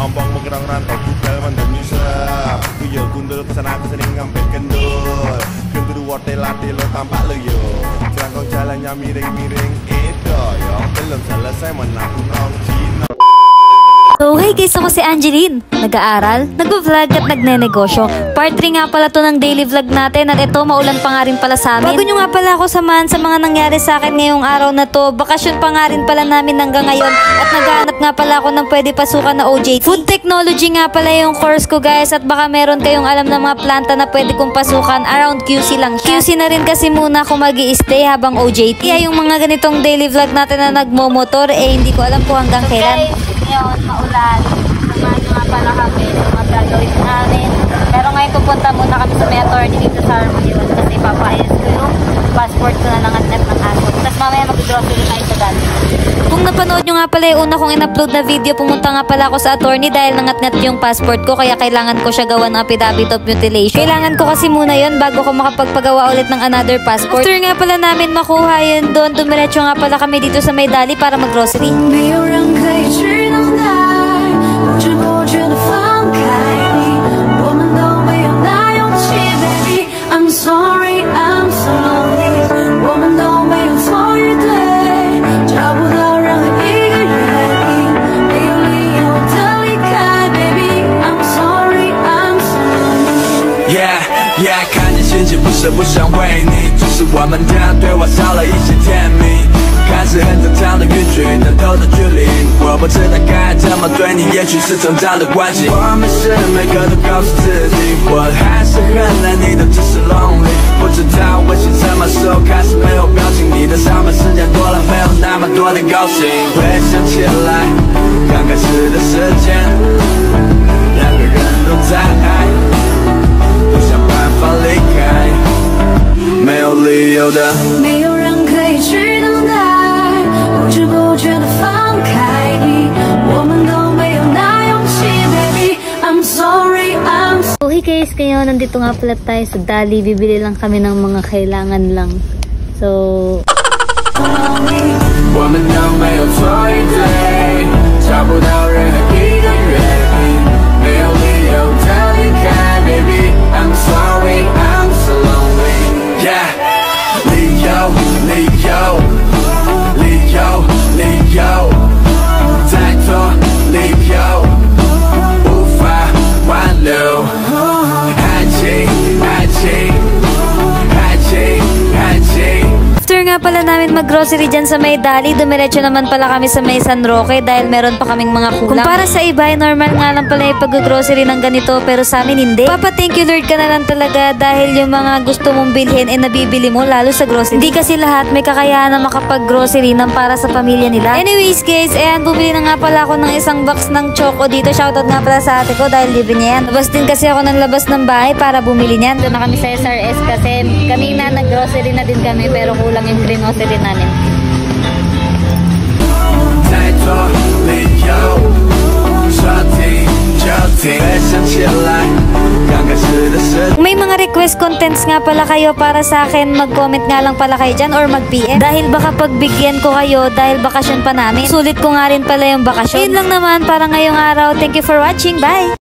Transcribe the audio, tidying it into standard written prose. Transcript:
ombong menggerang rantau Google mandem nyusap Kuyo gundul pesana aku sering ngampet kendul Genduru wortel lati lo tampak lo yo Jelangkong jalannya miring-miring Edo yo Belum selesai menaku nong Cina. So hey guys, ako si Angeline. Nag-aaral, nag-vlog at nagne-negosyo. Part 3 nga pala to ng daily vlog natin at ito maulan pa nga rin pala sa amin. Bago nyo nga pala ako samahan sa mga nangyari sa akin ngayong araw na to, bakasyon pa nga rin pala namin hanggang ngayon at naghahanap nga pala ako ng pwede pasukan na OJT. Food technology nga pala yung course ko guys at baka meron kayong alam na mga planta na pwede kong pasukan, around QC lang siya. QC na rin kasi muna ako mag-i-stay habang OJT. Kaya yung mga ganitong daily vlog natin na nagmomotor hindi ko alam kung hanggang kailan. Ngayon, maulan. Samahan nyo nga pala kami sa mga gagawin namin. Pero ngayon pupunta muna kami sa may attorney dito sa Harmonious kasi papaayos ko yung passport ko na lang at ng aso. Tapos mamaya mag-grocery tayo sa dati. Kung napanood nyo nga pala yung una kong in-upload na video, pumunta nga pala ako sa attorney dahil nangat-ngat yung passport ko kaya kailangan ko siya gawa ng affidavit of mutilation. Kailangan ko kasi muna yon bago ko makapagpagawa ulit ng another passport. After nga pala namin makuha yun doon, dumiretso nga pala kami dito sa May Dali para mag-grocery. I'm sorry, I'm so lonely. 我们都没有错与对，找不到任何一个原因，没有理由的离开 ，baby。I'm sorry, I'm so lonely. Yeah, 看见心情不是不想为你，只是我们的对话少了一些甜蜜。看似很正常的语句，但透着距离。我不知道该怎么对你，也许是成长的关系。我们是每个都告诉自己，我还是很爱你的，只是 lonely。不知道微信什么时候开始没有表情，你的上班时间多了，没有那么多的高兴。回想起来，刚开始的时间，两个人都在爱，不想办法离开，没有理由的，没有人可以去等待。 不知不觉的放开你，我们都没有那勇气 ，baby。I'm sorry, I'm sorry. So hey guys, ngayon nandito nga pala tayo sa Dali. Bibili lang kami ng mga kailangan lang. So 我们都没有错与对，找不到任何一个原因，没有理由的离开 ，baby。I'm sorry, I'm so lonely. Yeah， 理由，理由。 理由，再多理由无法挽留。爱情，爱情，爱情，爱情。 after nga pala namin mag-grocery dyan sa May Dali, dumiretso naman pala kami sa May San Roque dahil meron pa kaming mga kulang. Kung para sa iba, normal nga lang pala yung pag-grocery ng ganito pero sa amin hindi. Papa, thank you Lord ka na lang talaga dahil yung mga gusto mong bilhin nabibili mo lalo sa grocery. Hindi kasi lahat may kakayahan na makapag-grocery ng para sa pamilya nila. Anyways guys, ayan, bumili na nga pala ako ng isang box ng choco dito. Shoutout nga pala sa ate ko dahil libre niya yan. Labas din kasi ako ng labas ng bahay para bumili niyan. Doon na kami sa SRS kasi kanina nag-grocery na din kami pero kulang yung grocery namin. Kung may mga request contents nga pala kayo para sa akin, mag-comment nga lang pala kayo dyan or mag-PM. Dahil baka pagbigyan ko kayo dahil bakasyon pa namin. Sulit ko nga rin pala yung bakasyon. Yun lang naman para ngayong araw. Thank you for watching. Bye!